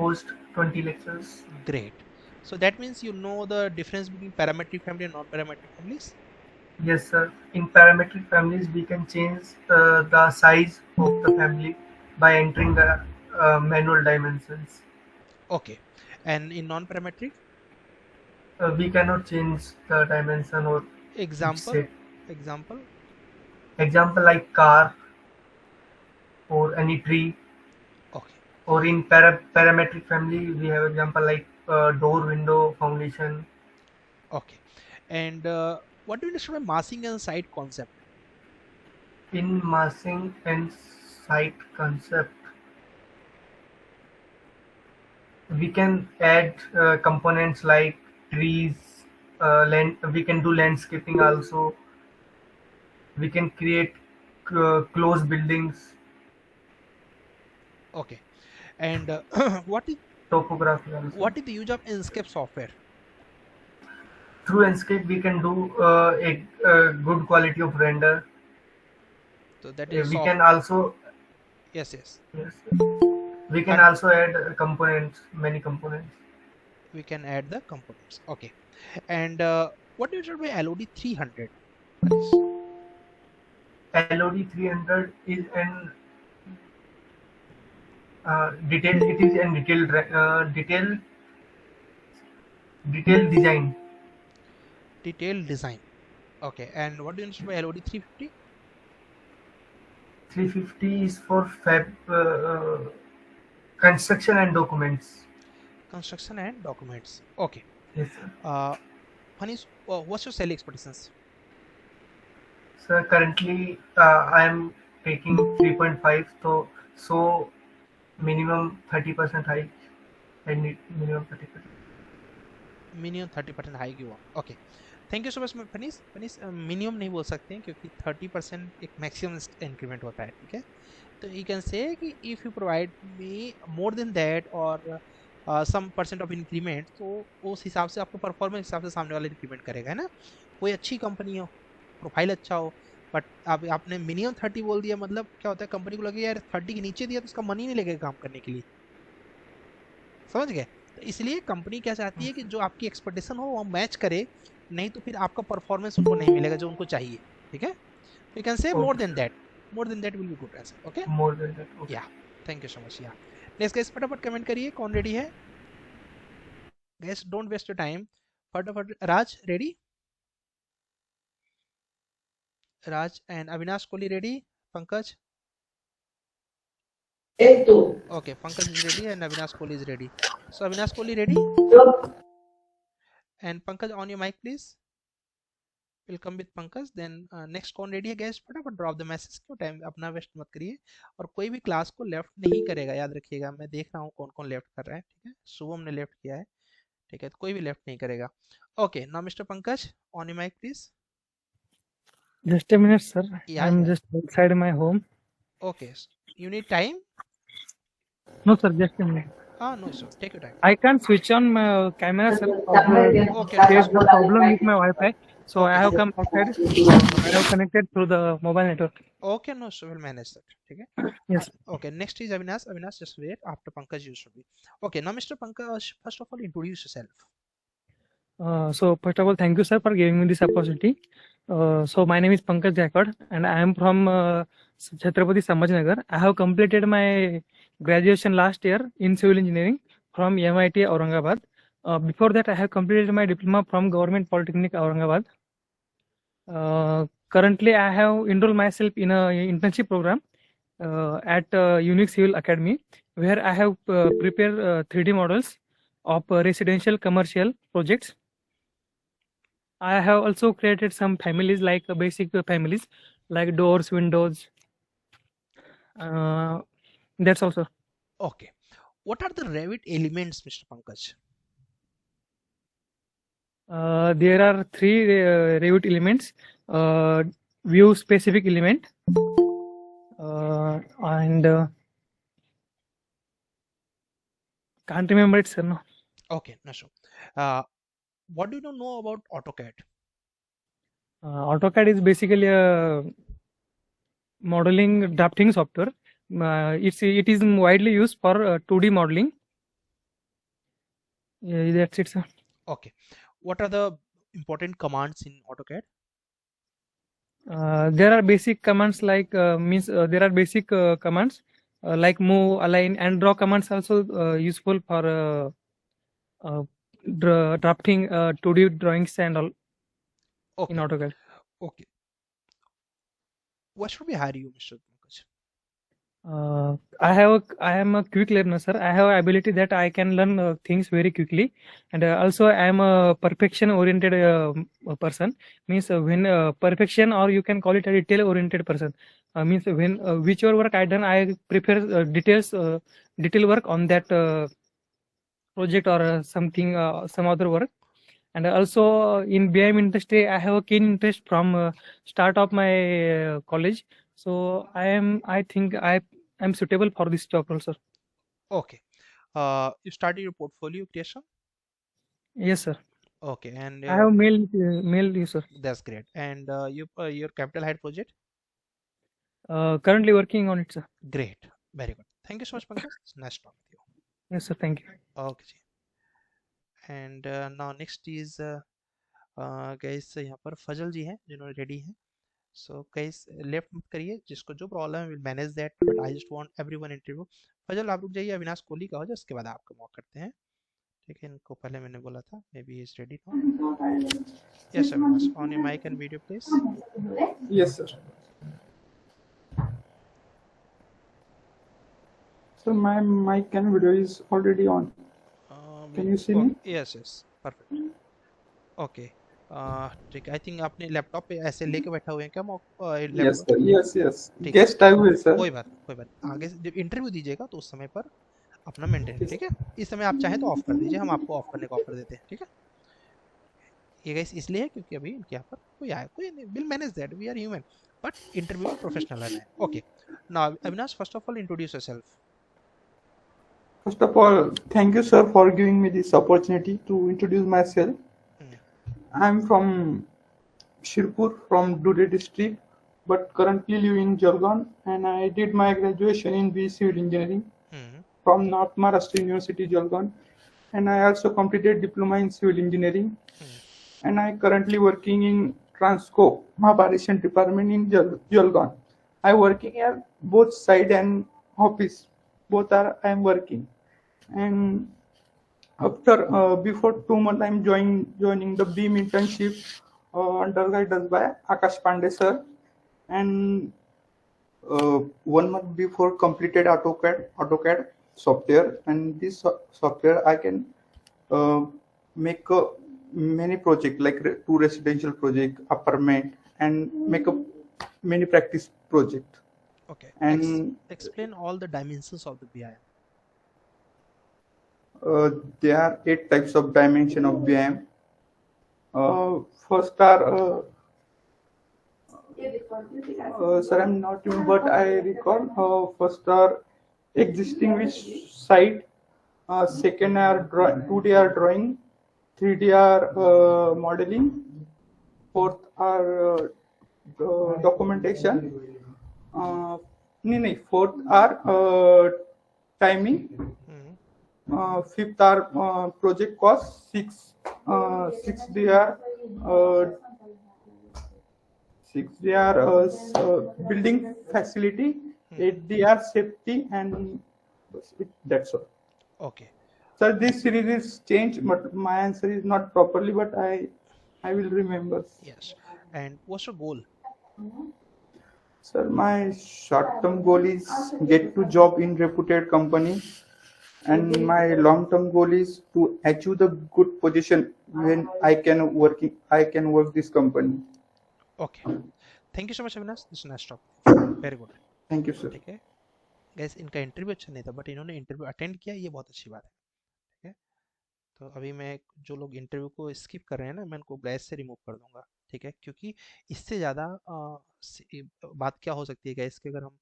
host 20 lectures. Great. So that means you know the difference between parametric family and non-parametric families. Yes, sir. In parametric families, we can change the size of the family by entering the manual dimensions. Okay. And in non-parametric, We cannot change the dimension or its example, set. example. Example like car or any tree. Okay. Or in parametric family, we have example like door, window, foundation. Okay. And what do you understand by massing and site concept? In massing and site concept, we can add components like trees, we can do landscaping also. We can create close buildings, Okay. And what is topography also. what is the use of Inkscape software? Through Enscape, we can do a good quality of render. So that is We soft. can also, Yes, yes. yes, we can And also add components, many components. we can add the components. Okay. And what do you understand by LOD 300? Manish? LOD 300 is an detailed. It is an detailed design. Detailed design. Okay. And what do you understand by LOD 350? 350 is for construction and documents. Construction and documents. Okay. Yes, sir. Manish, what's your selling expectations? So currently, I am taking 3.5. So minimum 30% hike. I need minimum 30%. Minimum 30% hike हुआ. Okay, thank you so much. फनीस फनीस minimum नहीं बोल सकते हैं क्योंकि 30% एक maximum increment होता है. ठीक है, तो यू कैन से कि if you provide me more than that और सम परसेंट ऑफ इंक्रीमेंट, तो उस हिसाब से आपको परफॉर्मेंस हिसाब से सामने वाला इंक्रीमेंट करेगा, है ना. कोई अच्छी कंपनी हो, प्रोफाइल अच्छा हो, बट आपने मिनिमम 30 बोल दिया, मतलब क्या होता है, कंपनी को लगे यार 30 के नीचे दिया तो उसका मन ही नहीं लगेगा काम करने के लिए. समझ गए. तो इसलिए कंपनी क्या चाहती है कि जो आपकी एक्सपेक्टेशन हो वो मैच करे, नहीं तो फिर आपका परफॉर्मेंस उनको नहीं मिलेगा जो उनको चाहिए. ठीक है, you can say more Okay, than sir. That. More than that will be good answer. Okay, More than that. Okay. Yeah thank you so much. Yeah next guys, फटाफट कमेंट करिए कौन रेडी है. Guys don't waste your time, फटाफट. Raj ready? Raj and Avinash Kohli ready? Pankaj? Okay, Pankaj is ready and Avinash Kohli is ready. So Avinash Kohli ready? And Pankaj, on your mic please. We'll come with Pankaj. Then next कौन ready है guys? फटाफट drop the message. क्यों time अपना waste मत करिए. और कोई भी क्लास को लेफ्ट नहीं करेगा, याद रखिएगा. मैं देख रहा हूँ कौन कौन लेफ्ट कर रहा है. ठीक है, शुभम ने लेफ्ट किया है. ठीक है, तो कोई भी लेफ्ट नहीं करेगा. Okay, now mister Pankaj, on your mic please. Just a minute, sir. Yeah, I'm yeah. just outside my home. Okay, you need time? No, sir, just a minute. No, sir, take your time. I can't switch on my camera, sir. Okay, There's no problem with my Wi-Fi, so Okay. I have come outside. I have connected through the mobile network. Okay, no, so we'll manage that. ठीक है. Yes. Okay, next is Avinash. Avinash, just wait. After Pankaj, you should be. Okay, now Mr. Pankaj, first of all, introduce yourself. So first of all, thank you, sir, for giving me this opportunity. So my name is Pankaj Jaikwad, and I am from Chhatrapati Sambhajinagar. I have completed my graduation last year in civil engineering from MIT Aurangabad. Before that, I have completed my diploma from Government Polytechnic Aurangabad. Currently, I have enrolled myself in a internship program at Unique Civil Academy, where I have prepared 3D models of residential commercial projects. I have also created some families like basic families like doors, windows. That's also. Okay, what are the Revit elements, Mr. Pankaj? There are three Revit elements: view specific element, and can't remember it, sir. No. Okay, no, sure. What do you know about AutoCAD? AutoCAD is basically a modeling drafting software. It is widely used for 2D modeling. Yeah, that's it, sir. Okay. What are the important commands in AutoCAD? There are basic commands like means there are basic commands like move, align, and draw commands also useful for uh, drafting 2D drawings and all in Okay. AutoCAD. Okay. What should we hire you, Mr. Pankaj? I am a quick learner, sir. I have ability that I can learn things very quickly, and also I am a perfection oriented person. Means when perfection, or you can call it a detail oriented person. Means when whichever work I done, I prefer detail work on that project or something, some other work. And also in BIM industry, I have a keen interest from start of my college. So I think I am suitable for this job also. Okay. You started your portfolio creation? Yes, sir. Okay, and I have mailed you, sir. that's great. And your capital height project? Currently working on it, sir. Great. Very good. Thank you so much, Pankaj. It's nice talking with you. Yes, sir. Thank you. Okay ji. And now next is guys यहाँ पर फजल जी हैं जिन्होंने ready हैं. So guys left मत करिए, जिसको जो problem है will manage that, but I just want everyone interview. Fazal आप रुक जाइए, अविनाश कोहली का हो जाए, उसके बाद आपका मॉक करते हैं. ठीक है, इनको पहले मैंने बोला था, maybe is ready now. Yes Avinash, on your mic and video please. Yes, sir. So my mic and video is already on. Can you see me? Yes yes perfect. Okay. ठीक है, आई थिंक आपने laptop पे ऐसे लेके बैठा हुए हैं क्या mock Yes, laptop? sir. Yes, yes. ठीक है, Guest I will, sir. कोई बात नहीं, कोई बात नहीं. आगे से जब इंटरव्यू दीजिएगा तो उस समय पर अपना मेंटेन, ठीक है. इस समय आप चाहें तो ऑफ कर दीजिए, हम आपको ऑफ करने का ऑफर देते हैं, ठीक है. ये गाइस इसलिए है क्योंकि अभी इनके यहाँ पर कोई आया, कोई नहीं, will manage that, we are human, but interview में प्रोफेशनल रहना है. Okay. Now Avinash, first of all introduce yourself. First of all, thank you, sir, for giving me this opportunity to introduce myself. I'm from Shirpur, from Dhude district, but currently live in Jalgaon, and I did my graduation in BE Civil Engineering from North Maharashtra University, Jalgaon, and I also completed diploma in Civil Engineering, and I currently working in Transco Mahabarishan department in Jalgaon. I working at both side and office. Both are I am working, and after before 2 months I'm joining the BEAM internship under guidance by Akash Pandey sir, and 1 month before completed AutoCAD software, and this software I can make many project like two residential project, apartment, and make a many practice project. Okay. And explain all the dimensions of the BIM. There are 8 types of dimension of BIM. First are sir, I'm not even, but I recall. First are existing which site. Second are 2D are drawing. 3D are modeling. Fourth are documentation. Fourth are timing. Fifth are project cost. Six they are building facility. 8 they are safety, and that's all. Okay. Sir, this series is changed, but my answer is not properly, but I will remember. Yes. And what's your goal? Sir, my short-term goal is get to job in reputed company, and my long-term goal is to achieve the good position when I can work this company. Okay. Thank you so much, Avinash. This is nice talk. Very good. Thank you, sir. ठीक है. Guys, इनका interview अच्छा नहीं था, but इन्होंने interview attend किया, ये बहुत अच्छी बात है. ठीक है. तो अभी मैं जो लोग इंटरव्यू को स्किप कर रहे हैं ना, मैं उनको बैच से रिमूव कर दूंगा. ठीक है, क्योंकि इससे ज़्यादा बात क्या हो सकती है गाइस कि अगर हम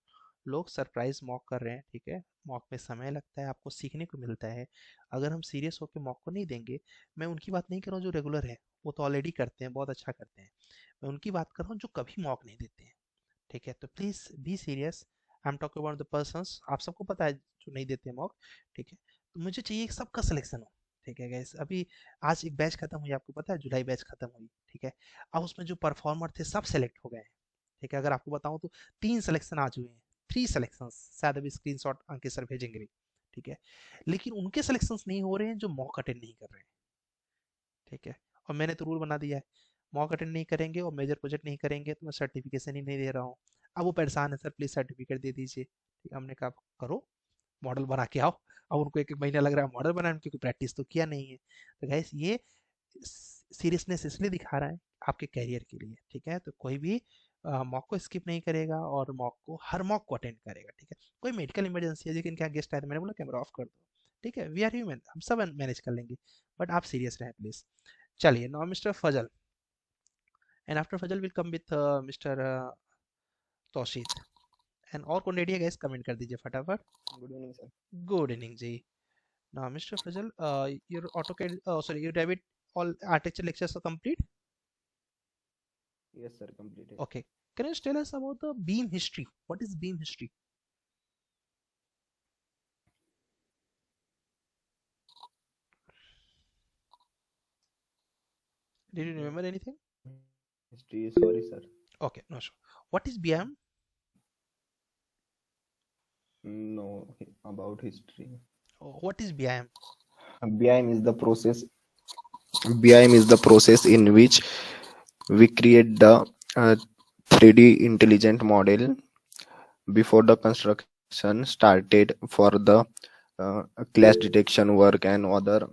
लोग सरप्राइज मॉक कर रहे हैं, ठीक है, मॉक में समय लगता है, आपको सीखने को मिलता है. अगर हम सीरियस होकर मॉक को नहीं देंगे, मैं उनकी बात नहीं कर रहा हूँ जो रेगुलर है, वो तो ऑलरेडी करते हैं, बहुत अच्छा करते हैं. मैं उनकी बात कर रहा हूँ जो कभी मॉक नहीं देते हैं. ठीक है, तो please be serious. I am talking about the persons, आप सबको पता है जो नहीं देते मॉक. ठीक है, तो मुझे चाहिए कि सबका सिलेक्शन हो. ठीक है गैस, अभी आज एक बैच खत्म हुई, आपको पता है जुलाई बैच खत्म हुई, ठीक है। अब उसमें जो परफॉर्मर थे सब सेलेक्ट हो गए हैं, ठीक है। अगर आपको बताऊं तो 3 सिलेक्शन आ चुके हैं, 3 सिलेक्शन, शायद अभी स्क्रीनशॉट अंकित सर भेजेंगे, ठीक है। लेकिन उनके सिलेक्शंस नहीं हो रहे हैं जो मॉक अटेंड नहीं कर रहे हैं, ठीक है। और मैंने तो रूल बना दिया है, मॉक अटेंड नहीं करेंगे और मेजर प्रोजेक्ट नहीं करेंगे तो मैं सर्टिफिकेशन ही नहीं दे रहा हूँ। अब वो परेशान है, सर प्लीज सर्टिफिकेट दे दीजिए, ठीक है। हमने कहा करो, मॉडल बना के आओ। अब उनको एक एक महीना लग रहा है मॉडल बनाने में, क्योंकि प्रैक्टिस तो किया नहीं है। तो गाइस ये सीरियसनेस इसलिए दिखा रहा है आपके कैरियर के लिए, ठीक है। तो कोई भी मॉक को स्किप नहीं करेगा और हर मॉक को अटेंड करेगा, ठीक है। कोई मेडिकल इमरजेंसी है, लेकिन क्या गेस्ट आए, मैंने बोला कैमरा ऑफ कर दो, ठीक है। वी आर ह्यूमन, हम सब मैनेज कर लेंगे, बट आप सीरियस रहें प्लीज। चलिए, now mister Fazal, and after Fazal will come with mister Taushid, and और कौन रेडी है गाइस, कमेंट कर दीजिए फटाफट। Good evening sir. Good evening ji. Now, Mr. Fazal, your AutoCAD, sorry, your Revit all architecture lectures are complete. Yes sir, completed. Okay. Can you just tell us about the beam history? What is beam history? Did you remember anything? History, sorry sir. Okay, no sure. What is BIM? No, about history. Oh, what is BIM? BIM is the process. BIM is the process in which we create the 3D intelligent model before the construction started for the clash detection work and other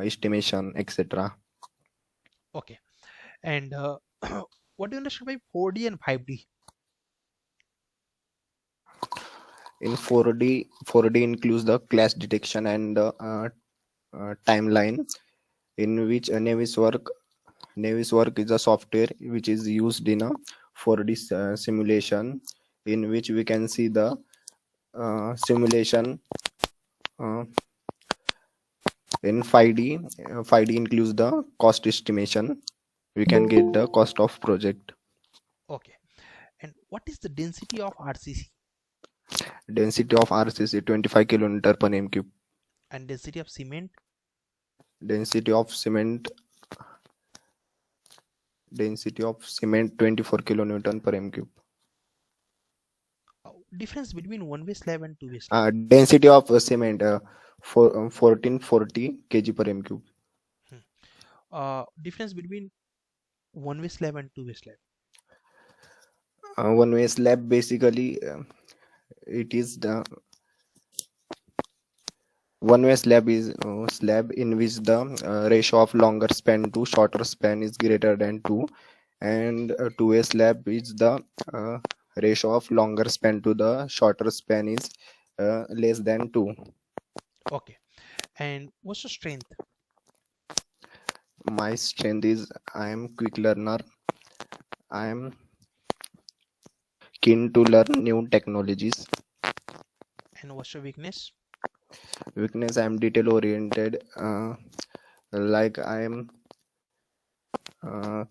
estimation, etc. Okay. And what do you understand by 4D and 5D? In 4D includes the clash detection and the timeline, in which Navis work is a software which is used in a 4D simulation, in which we can see the simulation. In 5D, 5D includes the cost estimation. We can get the cost of project. Okay. And what is the density of RCC? Density of RCC 25 kilonewton per m cube. And density of cement? Density of cement 24 kilonewton per m cube. Difference between one-way slab and two-way slab? Density of cement 1440 kg per m cube. Difference between one-way slab and two-way slab? One-way slab basically it is the one-way slab is slab in which the ratio of longer span to shorter span is greater than 2, and two-way slab is the ratio of longer span to the shorter span is less than 2. Okay. And what's your strength? My strength is I am quick learner. I am keen to learn new technologies. And what's your weakness? Weakness, I am detail oriented. Like I am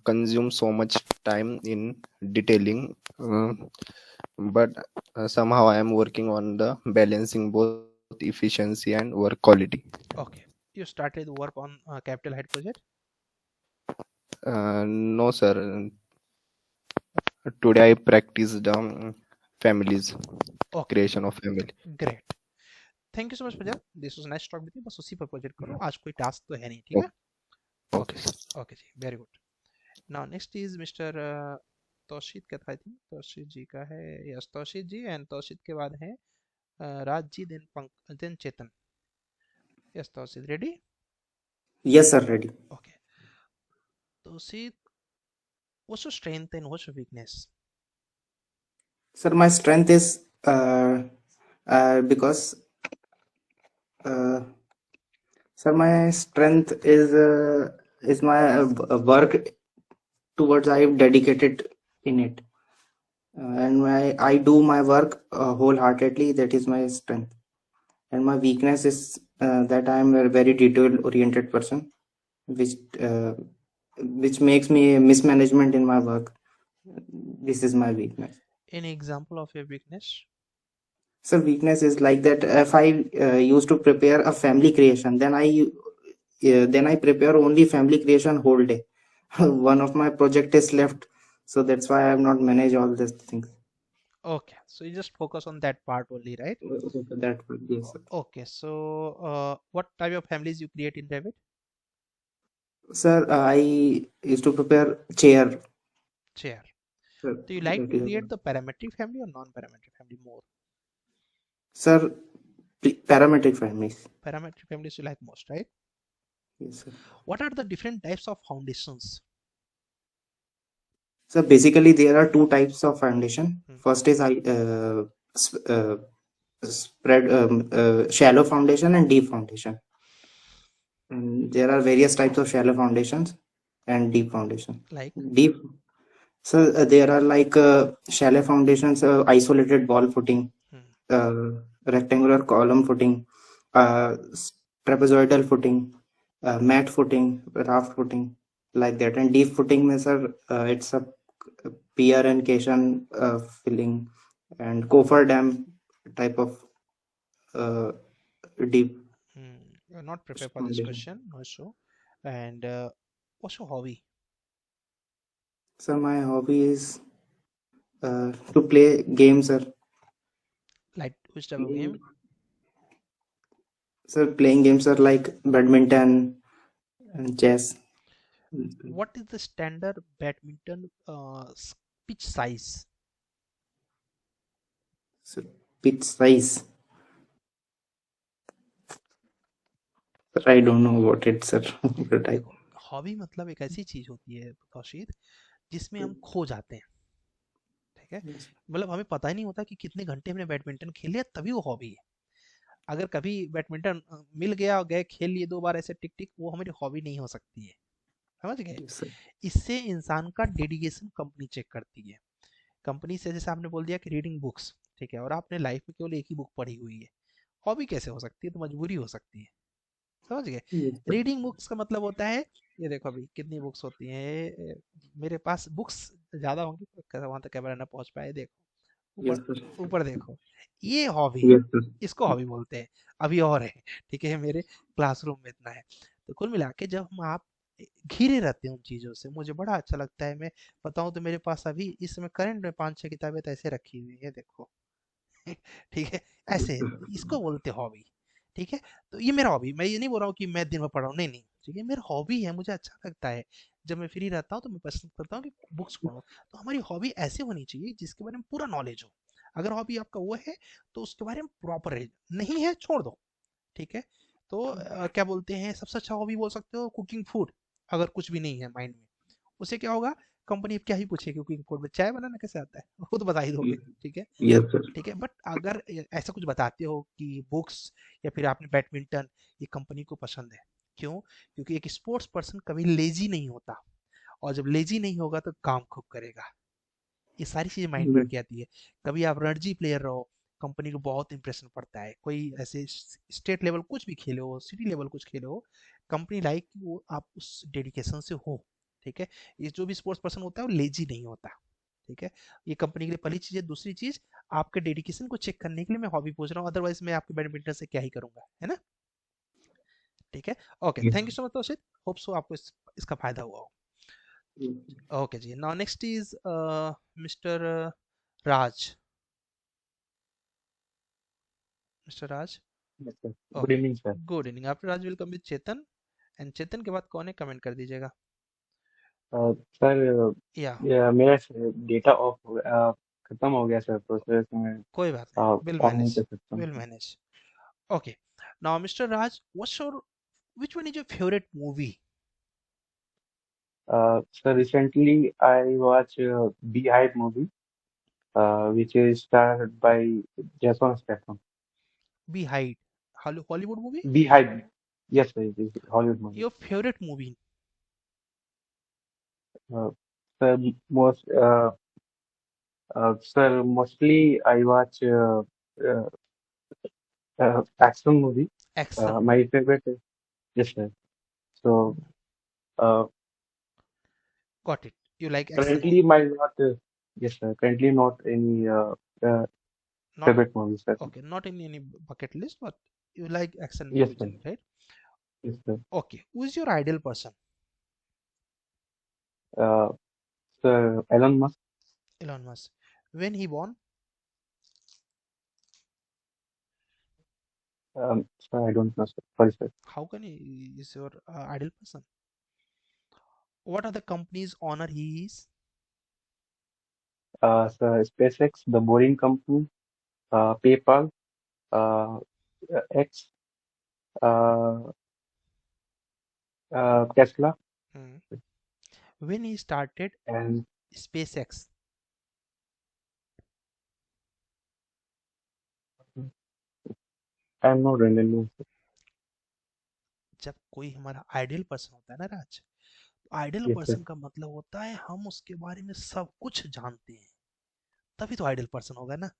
consume so much time in detailing, but somehow I am working on the balancing both efficiency and work quality. Okay. You started work on Capital Height project? No sir. Today I practiced families. Okay. Creation of family. Great. Thank you so much Fajal. This was nice talk with you. बस उसी पर project करो, आज कोई task तो है नहीं, ठीक है? Okay. Okay ji, very good. Now next is Mr. तौशीद का था, I think तौशीद जी का है, yes तौशीद जी, and तौशीद के बाद है Raj ji, then Chetan. Yes तौशीद, ready? Yes, sir, ready. Okay. तौशीद, what's your strength and what's your weakness? Sir, my strength is because sir, my strength is my work towards I've dedicated in it, and I do my work wholeheartedly. That is my strength, and my weakness is that I am a very detail-oriented person, which makes me mismanagement in my work. This is my weakness. Any example of your weakness? So weakness is like that. If I used to prepare a family creation, then I prepare only family creation whole day. One of my project is left, so that's why I have not managed all these things. Okay, so you just focus on that part only, right? That would be, sir. Okay, so what type of families you create in Revit? Sir, I used to prepare chair. Chair. Sir, Do you like that to is create the parametric family or non-parametric family more? sir, parametric families. Parametric families you like most, right? Yes, sir. What are the different types of foundations? So basically, there are two types of foundation. Hmm. First is spread shallow foundation and deep foundation. And there are various types of shallow foundations and deep foundation. Like? Deep. So there are like shallow foundations, isolated wall footing, rectangular column footing, trapezoidal footing, mat footing, raft footing, like that. And deep footing means it's a pier and caisson filling and coffer dam type of deep You're not prepared for this foundation. question, no issue. And what's your hobby? So my hobby is to play games, sir. Like which type of game? So playing games are like badminton and chess. What is the standard badminton pitch size? So pitch size. Sir, I don't know what it's, sir. But I, देखो, hobby मतलब एक ऐसी चीज होती है कौशिक जिसमें हम खो जाते हैं, ठीक है? मतलब हमें पता ही नहीं होता कि कितने घंटे हमने बैडमिंटन खेल लिया, तभी वो हॉबी है। अगर कभी बैडमिंटन मिल गया और गए खेल लिए 2 बार ऐसे टिक टिक, वो हमारी हॉबी नहीं हो सकती है, समझ गए? yes, sir. इससे इंसान का डेडिकेशन कंपनी चेक करती है। कंपनी से जैसे आपने बोल दिया कि रीडिंग बुक्स, ठीक है, और आपने लाइफ में केवल एक ही बुक पढ़ी हुई है, हॉबी कैसे हो सकती है? तो मजबूरी हो सकती है, समझ गए? Yes, sir. रीडिंग बुक्स का मतलब होता है, ये देखो अभी कितनी बुक्स होती हैं, मेरे पास बुक्स ज़्यादा होंगी तो वहां तक कैमरा ना पहुंच पाए, देखो Yes, ऊपर, sir. ऊपर देखो, ये हॉबी है, Yes, sir. इसको हॉबी बोलते हैं। अभी और है, ठीक है, मेरे क्लासरूम में इतना है। तो कुल मिला के जब हम आप घिरे रहते हैं उन चीज़ों से, मुझे बड़ा अच्छा लगता है। मैं बताऊं तो मेरे पास अभी इस समय करंट में 5-6 किताबें तो ऐसे रखी हुई है, देखो। ठीक है, ऐसे इसको बोलते हॉबी, ठीक है? तो ये मेरा हॉबी, मैं ये नहीं बोल रहा हूँ कि मैं दिन भर पढ़ा हूँ, नहीं नहीं, ठीक है, मेरा हॉबी है, मुझे अच्छा लगता है। जब मैं फ्री रहता हूँ तो मैं पसंद करता हूँ कि बुक्स पढूं। तो हमारी हॉबी ऐसे होनी चाहिए जिसके बारे में पूरा नॉलेज हो। अगर हॉबी आपका वो है तो उसके बारे में प्रॉपर है, नहीं है छोड़ दो, ठीक है? तो क्या बोलते हैं, सबसे अच्छा हॉबी बोल सकते हो कुकिंग फूड। अगर कुछ भी नहीं है माइंड में, उससे क्या होगा, कंपनी क्या ही पूछेगी कुकिंग फूड में चाय बनाना कैसे आता है, वो तो बता ही दोगे, ठीक है? Yes, sir. ठीक है, बट अगर ऐसा कुछ बताते हो कि बुक्स या फिर आपने बैडमिंटन, ये कंपनी को पसंद है। क्यों? क्योंकि एक स्पोर्ट्स पर्सन कभी लेजी नहीं होता, और जब लेजी नहीं होगा तो काम खूब करेगा। ये सारी चीजें माइंड में Yes, रखी आती है। कभी आप रणजी प्लेयर रहो, कंपनी को बहुत इंप्रेशन पड़ता है। कोई ऐसे स्टेट लेवल कुछ भी खेले हो, सिटी लेवल कुछ खेले हो, कंपनी लाइक वो आप उस डेडिकेशन से हो, ठीक है? ये जो भी स्पोर्ट्स पर्सन होता है वो लेजी नहीं होता, ठीक है? ये कंपनी के लिए पहली चीज है। दूसरी चीज, आपके डेडिकेशन को चेक करने के लिए मैं हॉबी पूछ रहा हूँ, अदरवाइज मैं आपके बैडमिंटन से क्या ही करूंगा, है ना? ठीक है, okay, yes. Thank you so much Toshit, hope so आपको इसका फायदा हुआ हो। Okay ji, now next is mister Raj. Mister Raj, Yes, sir. Good okay, evening, sir. Good evening. After Raj will come with Chetan, and Chetan के बाद कौन है कमेंट कर दीजिएगा। सर या मेरा डेटा ऑफ खत्म हो गया सर, प्रोसेस में कोई बात नहीं, विल ऑन नहीं मैनेज, कर सकता हूँ। Will manage. Okay, now mister Raj, what's your, which one is your favorite movie? Sir, recently I watched Beehive movie, which is starred by Jason Statham. Be Hide, Hollywood movie? Beehive, yes, sir, it is Hollywood movie. Your favorite movie? Uh, sir, most sir, mostly I watch uh, action movie. Action. My favorite is yes, sir. So uh, Got it. You like action movie. currently my not yes, sir. Currently not any Not favorite movie, sir. okay, not in any bucket list, but you like action Yes, movies sir. only, right? Yes, sir. Okay, who is your ideal person? Uh, Sir Elon Musk. Elon Musk. When he born? Sir, I don't know, sir. Sorry, sir. How can he is your ideal person? What are the company's honor he is? Sir, SpaceX, the Boring Company, PayPal, uh, X, uh, Tesla, Hmm. When he started and SpaceX, I'm not remembering. जब कोई हमारा ideal person होता है ना राज, ideal Yes, sir. Person का मतलब होता है हम उसके बारे में सब कुछ जानते हैं, तभी तो आइडियल पर्सन होगा ना।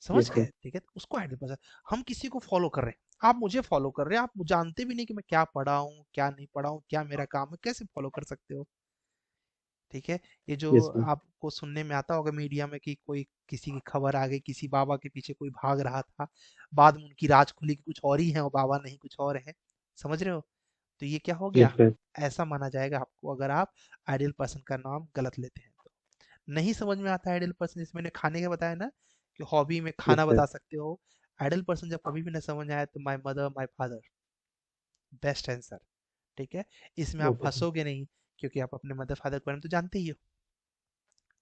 समझ Yes, गए? sir. ठीक है, उसको आइडियल पर्सन। हम किसी को फॉलो कर रहे हैं, आप मुझे फॉलो कर रहे हैं, आप जानते भी नहीं कि मैं क्या पढ़ा हूँ क्या नहीं पढ़ा हूँ, क्या मेरा काम है, कैसे फॉलो कर सकते हो? ठीक है, ये जो Yes, sir. आपको सुनने में आता होगा मीडिया में कि कोई किसी की खबर आ गई, किसी बाबा के पीछे कोई भाग रहा था, बाद में उनकी राज खुली कि कुछ और ही है और बाबा नहीं कुछ और है। समझ रहे हो? तो ये क्या हो Yes, गया, sir. ऐसा माना जाएगा आपको अगर आप आइडियल पर्सन का नाम गलत लेते हैं तो। नहीं समझ में आता आइडियल पर्सन, जैसे मैंने खाने का बताया ना कि हॉबी में Yes, खाना sir. बता सकते हो। आइडियल पर्सन जब कभी भी ना समझ आए तो my mother my father, best answer. ठीक है, इसमें आप Okay, sir. फंसोगे नहीं, क्योंकि आप अपने मदर फादर के बारे में तो जानते ही हो।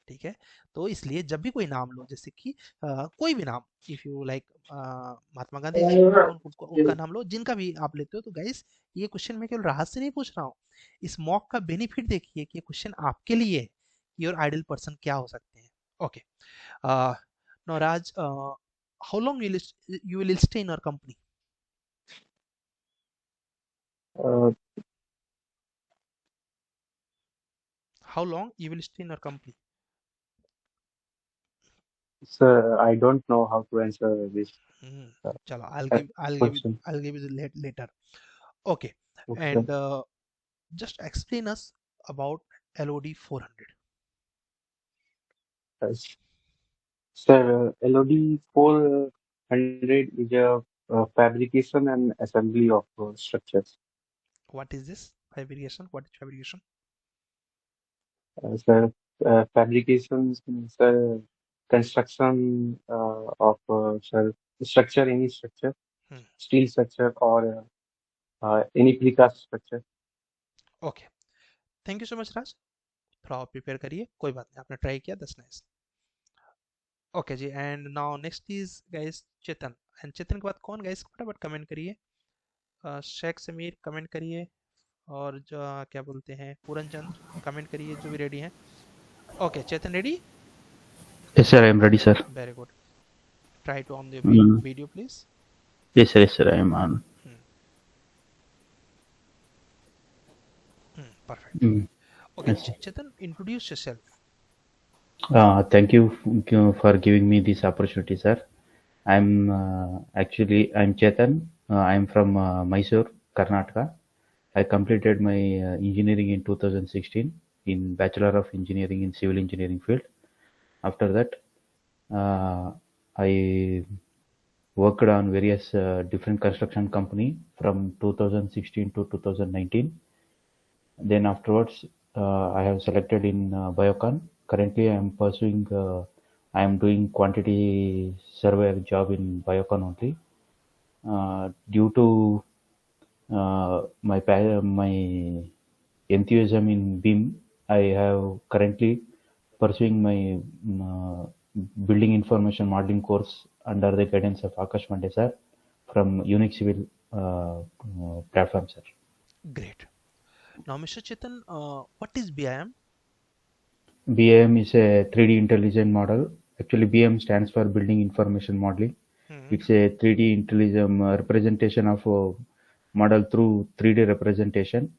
ठीक है, तो इसलिए जब भी कोई नाम लो, जैसे कि कोई भी नाम, if you like Mahatma Gandhi ji, उनका नाम लो, जिनका भी आप लेते हो। तो गाइस, ये क्वेश्चन मैं केवल राहत से नहीं पूछ रहा हूँ, इस मॉक का बेनिफिट देखिए कि ये क्वेश्चन आपके लिए है, योर आइडियल पर्सन क्या हो सकते हैं। Okay, now Raj, how long you will stay in our company? Uh, How long you will stay in our company? Sir, I don't know how to answer this चलो, uh, question. I'll give you later. Okay, Okay, sir. and just explain us about LOD 400. Yes. Sir, LOD 400 is a fabrication and assembly of structures. What is this fabrication? What is fabrication? Sir, fabrications means construction of sir, structure, any structure, Hmm. steel structure or any precast structure. Okay, thank you so much राज, थोड़ा और prepare करिए, कोई बात नहीं, आपने try किया, that's nice. Okay ji, and now next is guys Chetan, and Chetan के बाद कौन गाइस, फटाफट कमेंट करिए। शेख समीर कमेंट करिए, और जो क्या बोलते हैं पूरन चंद्र कमेंट करिए, जो भी रेडी हैं। Okay, Chetan ready? Yes, sir, I am ready, sir. Very good, try to on the Mm. Video please. Yes, sir, I am on. Perfect. Mm. Okay, Yes, sir. Chetan, introduce yourself. Thank you for giving me this opportunity, sir. I'm Chetan. I'm from Mysore, Karnataka. I completed my engineering in 2016 in Bachelor of Engineering in Civil Engineering field. After that, I worked on various different construction company from 2016 to 2019. Then afterwards, I have selected in Biocon. Currently, I am doing quantity surveyor job in Biocon only. Due to my enthusiasm in BIM, I have currently pursuing my building information modeling course under the guidance of Akash Mande sir from Unix Civil platform, sir. Great. Now, Mr. Chetan, what is BIM? BIM is a 3D intelligent model. Actually, BIM stands for Building Information Modeling. It's a 3D intelligent representation of a model through 3D representation.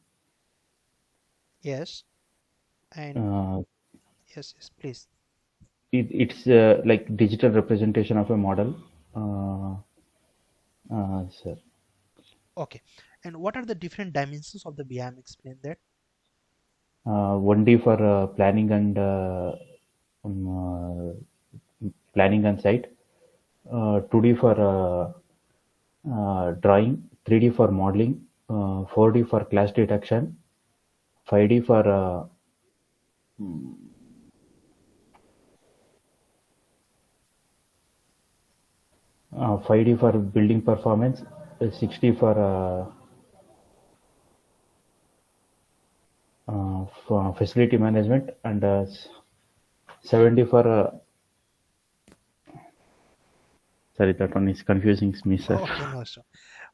Yes. And yes, please. It's like digital representation of a model, sir. Okay. And what are the different dimensions of the BIM? Explain that. 1D for planning and site. 2D for drawing, 3D for modeling, 4D for clash detection, 5D for 5D for building performance, 60 for facility management, and 70 for sorry, that one is confusing me, sir. Okay, no, sir.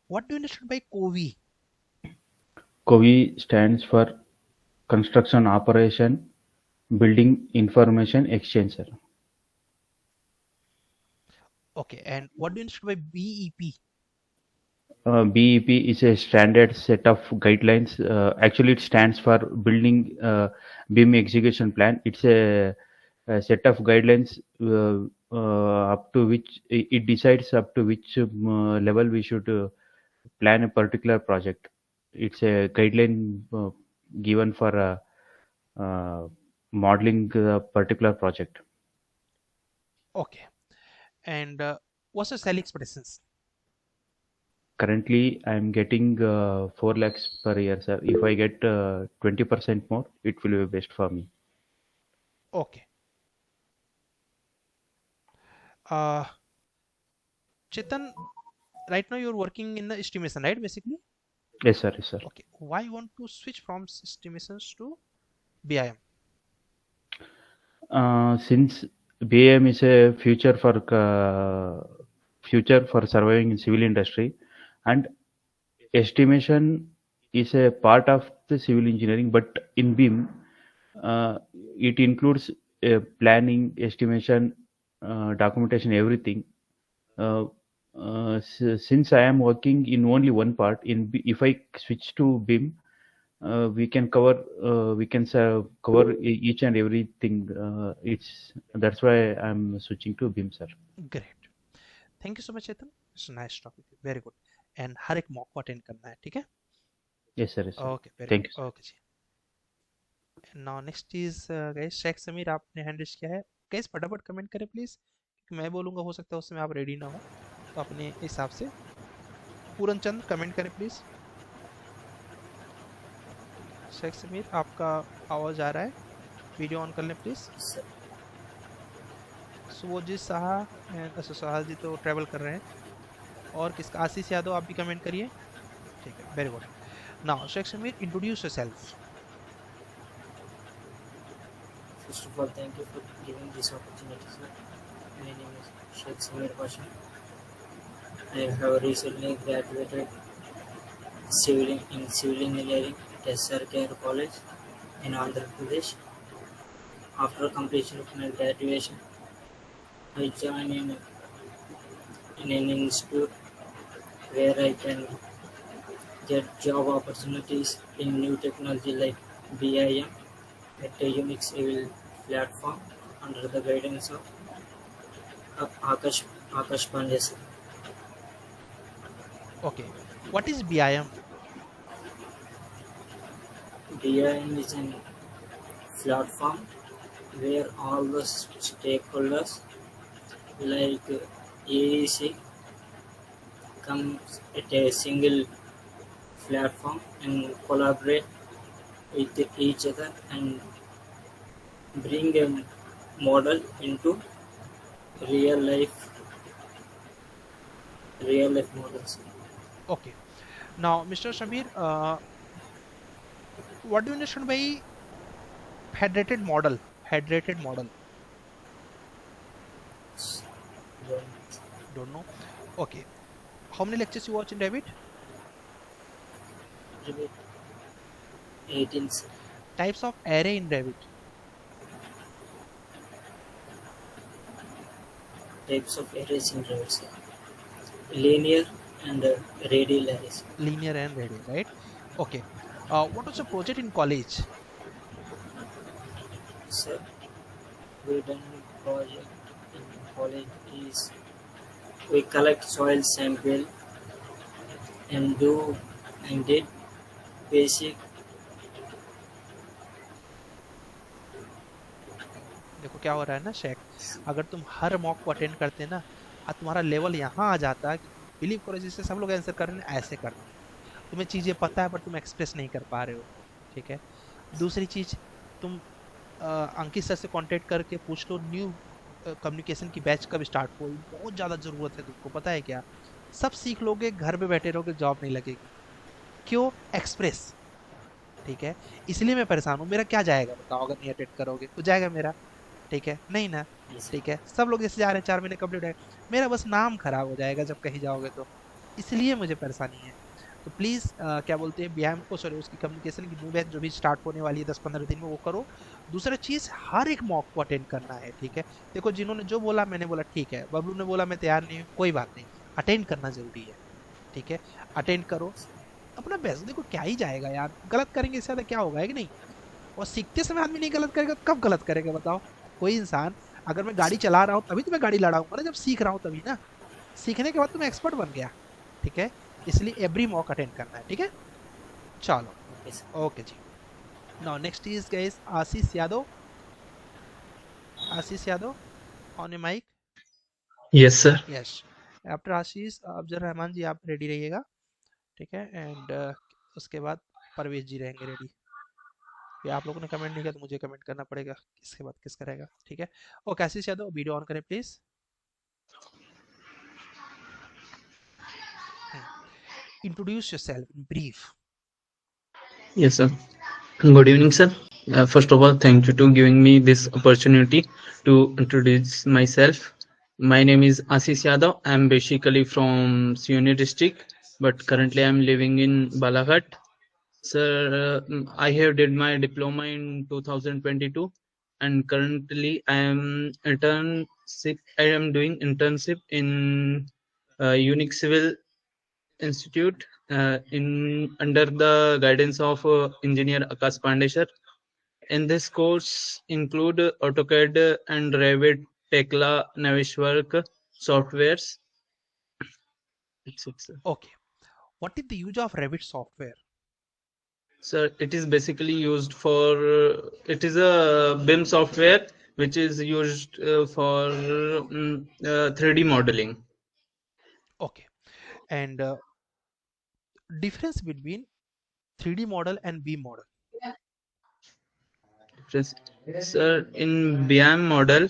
What do you understand by COVI? COVI stands for Construction Operation Building Information Exchange, sir. Okay, and what do you understand by BEP? BEP is a standard set of guidelines. Actually, it stands for Building BIM Execution Plan. It's a set of guidelines up to which it decides up to which level we should plan a particular project. It's a guideline given for modeling a particular project. Okay, and what's your salary expectations? Currently, I'm getting 4 lakhs per year, sir. If I get 20% more, it will be best for me. Okay. Chetan, right now you're working in the estimation, right? Basically. Yes, sir. Yes, sir. Okay. Why you want to switch from estimations to BIM? Since BIM is a future for surviving in civil industry, and estimation is a part of the civil engineering, but in BIM, it includes planning, estimation, documentation, everything. Since I am working in only one part, if I switch to BIM, we can cover each and everything. That's why I'm switching to BIM, sir. Great. Thank you so much, Chetan. It's a nice talk with you. Very good. And हर एक mock को attend करना है, ठीक है? Yes, sir. Yes, sir. Okay, very Thank good. you. Okay ji. And now next is guys, Sheikh Sameer आपने hand raise किया है. Guys फटाफट कमेंट करें प्लीज. मैं बोलूँगा हो सकता है उसमें आप रेडी ना हो, तो अपने हिसाब से. पूरन चंद कमेंट करें प्लीज. शेख समीर आपका आवाज आ रहा है, वीडियो ऑन कर लें प्लीज. सुबोजीत साहा, साहा जी तो ट्रैवल कर रहे हैं. और किसका? आशीष यादव आप भी कमेंट करिए. ठीक है, very good. Now Sheikh Sameer, introduce yourself. First of all, thank you for giving this opportunity, sir. My name is Sheikh Samir Pasha. I have recently graduated in civil engineering at SRKR College in Andhra Pradesh. After completion of my graduation, I joined in an institute where I can get job opportunities in new technology like BIM at a unique civil platform under the guidance of Akash Pandey sir. Okay, what is BIM? BIM is a platform where all the stakeholders like AEC come at a single platform and collaborate with each other and bring a model into real life models. Okay, now Mr. Shamir, what do you understand by federated model? Don't know. Okay, how many lectures you watch in Revit? 18. Types of array in Revit. Types of arrays in Revit, sir. Linear and radial arrays. Linear and radial, right? Okay. What was your project in college? Sir, we done project in college is we collect soil sample and did basic. देखो क्या हो रहा है ना शेख, अगर तुम हर mock को attend करते ना और तुम्हारा लेवल यहाँ आ जाता है कि बिलीव करो जिससे सब लोग आंसर कर रहे हैं ऐसे करना है। तुम्हें चीज़ें पता है पर तुम एक्सप्रेस नहीं कर पा रहे हो, ठीक है। दूसरी चीज़, तुम अंकित सर से कांटेक्ट करके पूछ लो न्यू कम्युनिकेशन की बैच कब स्टार्ट हो, बहुत ज़्यादा ज़रूरत है तुमको, पता है क्या। सब सीख लोगे, घर पे बैठे रहोगे, जॉब नहीं लगेगी। क्यों? एक्सप्रेस, ठीक है। इसलिए मैं परेशान हूँ। मेरा क्या जाएगा बताओ, अगर नहीं अटेंड करोगे तो जाएगा मेरा, ठीक है, नहीं ना, ठीक है। सब लोग जैसे जा रहे हैं 4 महीने कंप्लीट है, मेरा बस नाम खराब हो जाएगा जब कहीं जाओगे तो, इसलिए मुझे परेशानी है। तो प्लीज़ क्या बोलते हैं व्यायाम को, सॉरी उसकी कम्युनिकेशन की न्यू बैच जो भी स्टार्ट होने वाली है 10-15 दिन में, वो करो। दूसरा चीज़, हर एक मॉक को अटेंड करना है, ठीक है। देखो जिन्होंने जो बोला मैंने बोला ठीक है, बबलू ने बोला मैं तैयार नहीं हूँ, कोई बात नहीं, अटेंड करना ज़रूरी है, ठीक है। अटेंड करो अपना बेस्ट। देखो क्या ही जाएगा यार, गलत करेंगे इससे ज़्यादा क्या होगा, है कि नहीं। और सीखते समय आदमी नहीं गलत करेगा तो कब गलत करेगा बताओ। कोई इंसान, अगर मैं गाड़ी चला रहा हूँ तभी तो मैं गाड़ी लड़ाऊंगा ना, जब सीख रहा हूँ तभी ना। सीखने के बाद तो मैं एक्सपर्ट बन गया, ठीक है। इसलिए एवरी मॉक अटेंड करना है, ठीक है। चलो, okay ji. Now next is guys Ashish Yadav. Ashish Yadav on a mike. Yes sir. Yes, after Ashish Afzal Rahman ji आप रेडी रहिएगा, ठीक है। एंड उसके बाद परवेज जी रहेंगे रेडी। ये आप लोगों ने कमेंट नहीं किया तो मुझे कमेंट करना पड़ेगा किसके बाद किस करेगा, ठीक है। Okay Ashish Yadav video on करें please. Introduce yourself in brief. Yes sir. Good evening sir. First of all, thank you to giving me this opportunity to introduce myself. My name is Ashish Yadav. I am basically from Sioni district, but currently I am living in Balaghat. Sir, I have did my diploma in 2022, and currently I am doing internship in Unique Civil Institute in under the guidance of engineer Akash Pandey. In this course include AutoCAD and Revit, Tekla, Naviswork softwares. It's it, sir. Okay, what is the use of Revit software? Sir, it is basically used for it is a BIM software which is used for 3D modeling. Okay, and difference between 3D model and BIM model? Sir, in BIM model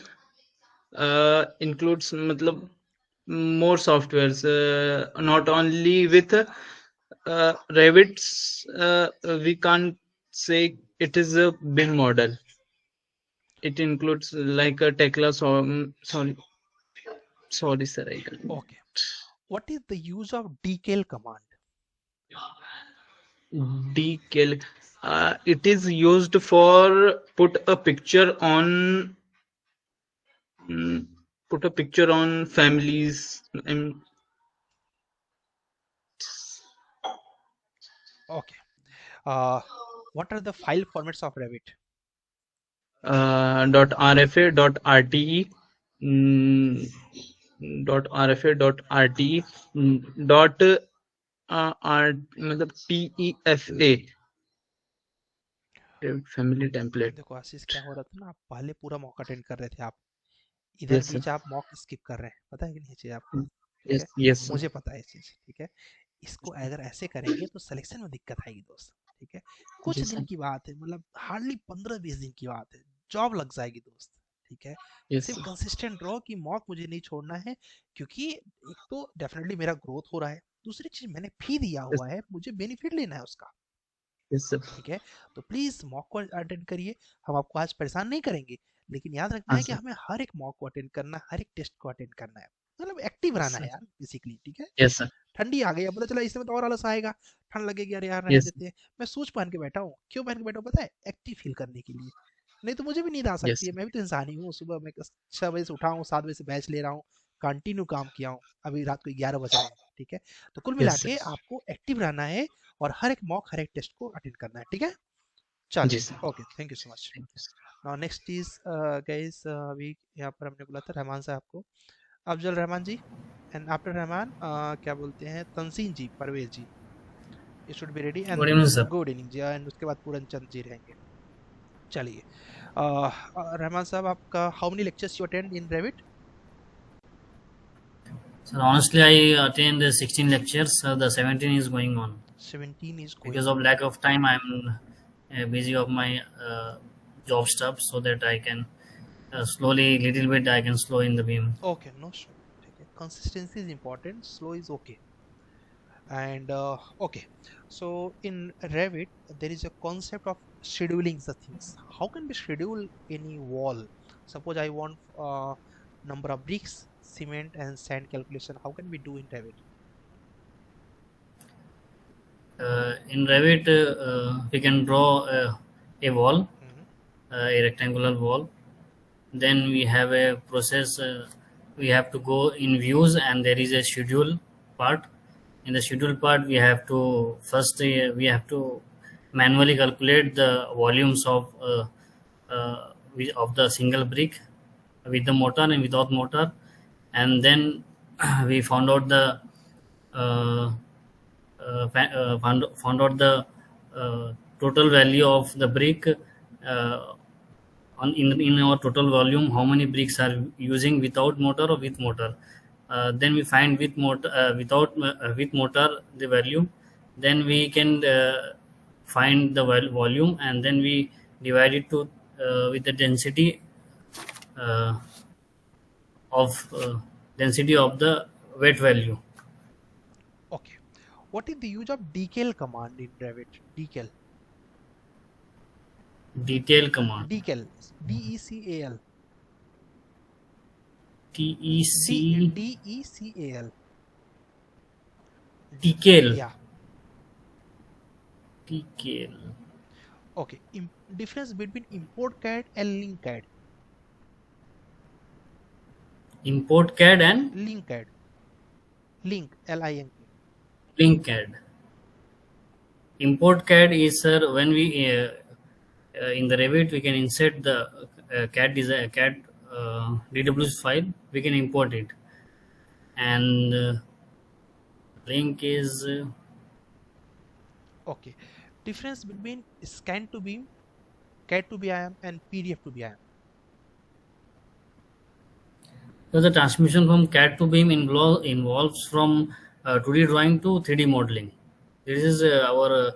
includes matlab more softwares, not only with Revit. We can't say it is a BIM model. It includes like a Tekla. Sorry sir, I can't. Okay, what is the use of decal command? Decal, it is used for put a picture on families. Okay, what are the file formats of Revit? .rfa, .rte, .rfa, .rte, मतलब TEFA, family template. देखो आशीष क्या हो रहा था ना, आप पहले पूरा मॉक अटेंड कर रहे थे, आप इधर Yes, sir. बीच आप मॉक स्किप कर रहे हैं, पता है कि नहीं चीज आपको, ठीक Yes, है। yes, sir. मुझे पता है ये चीज, ठीक है। इसको अगर ऐसे करेंगे तो सिलेक्शन में दिक्कत आएगी दोस्त, ठीक है। कुछ Yes, दिन sir. की बात है, मतलब हार्डली 15-20 दिन की बात है, जॉब लग जाएगी दोस्त, ठीक है। Yes, सिर्फ sir. कंसिस्टेंट रहो कि मॉक मुझे नहीं छोड़ना है, क्योंकि एक तो डेफिनेटली मेरा ग्रोथ हो रहा है, दूसरी चीज मैंने फी दिया हुआ है, मुझे बेनिफिट लेना है उसका, Yes, sir. ठीक है। तो प्लीज मॉक को अटेंड करिए, हम आपको आज परेशान नहीं करेंगे, लेकिन याद रखना है कि sir. हमें हर एक मॉक को अटेंड करना है, हर एक टेस्ट को अटेंड करना है, मतलब एक्टिव रहना है sir. यार बेसिकली, ठीक है। Yes, sir. ठंडी आ गई, अब पता चला इसमें तो और आलस आएगा, ठंड लगेगी, अरे यार रहने Yes. देते हैं। मैं सूट पहन के बैठा हूँ, क्यों पहन के बैठा हूँ पता है, एक्टिव फील करने के लिए, नहीं तो मुझे भी नींद आ Yes. सकती है, मैं भी तो इंसान ही हूँ। सुबह मैं 6 बजे से उठा हूँ, 7 बजे से बैच ले रहा हूँ, कंटिन्यू काम किया हूँ, अभी रात को 11 बज रहे हैं, ठीक है। तो कुल मिला Yes, के sir. आपको एक्टिव रहना है और हर एक मॉक हर एक टेस्ट को अटेंड करना है, ठीक है। जी चलिए, sir. Okay, thank you so much. Thank you, sir. Now next is guys, अभी यहाँ पर हमने बोला था रहमान साहब को, अफजल रहमान जी, एंड आफ्टर रहमान क्या बोलते हैं तंसीन जी, परवेज जी, ये should be ready. And Good evening, sir. Good evening जी, एंड उसके बाद पूरन चंद जी रहेंगे। चलिए, रहमान साहब आपका how many lectures you attend in Revit? So honestly, I attend the 16 lectures. The 17 is going on. 17 is going Because of lack of time, I'm busy of my job stuff, so that I can slowly, little bit, I can slow in the beam. Okay, no sure. Okay. Consistency is important, slow is okay. And okay, so in Revit there is a concept of scheduling the things. How can we schedule any wall? Suppose I want number of bricks, cement and sand calculation. How can we do in Revit? In Revit, we can draw a wall, a rectangular wall. Then we have a process. We have to go in views, and there is a schedule part. In the schedule part, we have to first we have to manually calculate the volumes of the single brick with the motor and without motor, and then we found out the found out the total value of the brick in our total volume, how many bricks are using without motor or with motor. Then we find with motor with motor the value. Then we can find the volume, and then we divide it to with the density of the wet value. Okay, what is the use of decal command in Revit? Decal. Detail command. Decal. DECAL. TEC. DECAL. Decal. Yeah. Decal. Okay. Difference between import CAD and link CAD. Import CAD and link CAD. Link, LINK. Link CAD. Import CAD is when we in the Revit we can insert the CAD design, CAD DWG file. We can import it, and link is okay. Difference between scan to beam, CAD to BIM, and PDF to BIM. So the transmission from CAD to BIM involves from 2D drawing to 3D modeling. This is our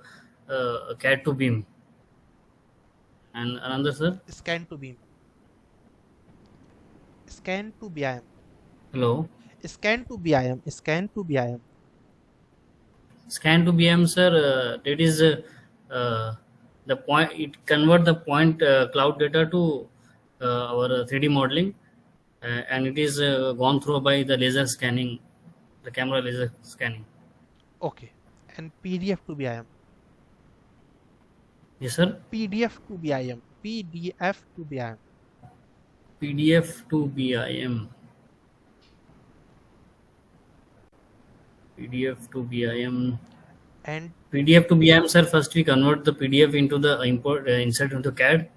CAD to BIM. And another, sir? Scan to beam. Scan to BIM. Hello? Scan to BIM. Scan to BIM. Scan to BIM, sir, that is the point. It convert the point cloud data to our 3D modeling, and it is gone through by the laser scanning, the camera laser scanning. Okay. And PDF to BIM. Yes, sir. PDF to BIM. PDF to BIM. PDF to BIM. PDF to BIM. And PDF to BIM, sir. First we convert the PDF into the insert into CAD.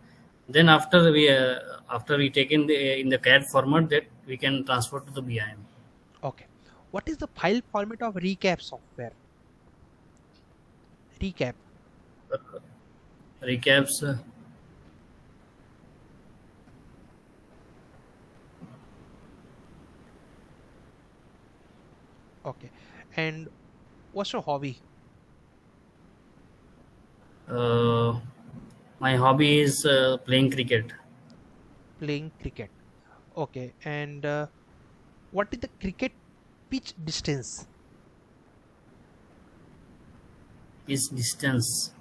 Then after we take in the CAD format, that we can transfer to the BIM. Okay. What is the file format of recap software? Recap. Recaps. Okay. And what's your hobby? My hobby is playing cricket. Playing cricket. Okay. And what is the cricket pitch distance? Pitch distance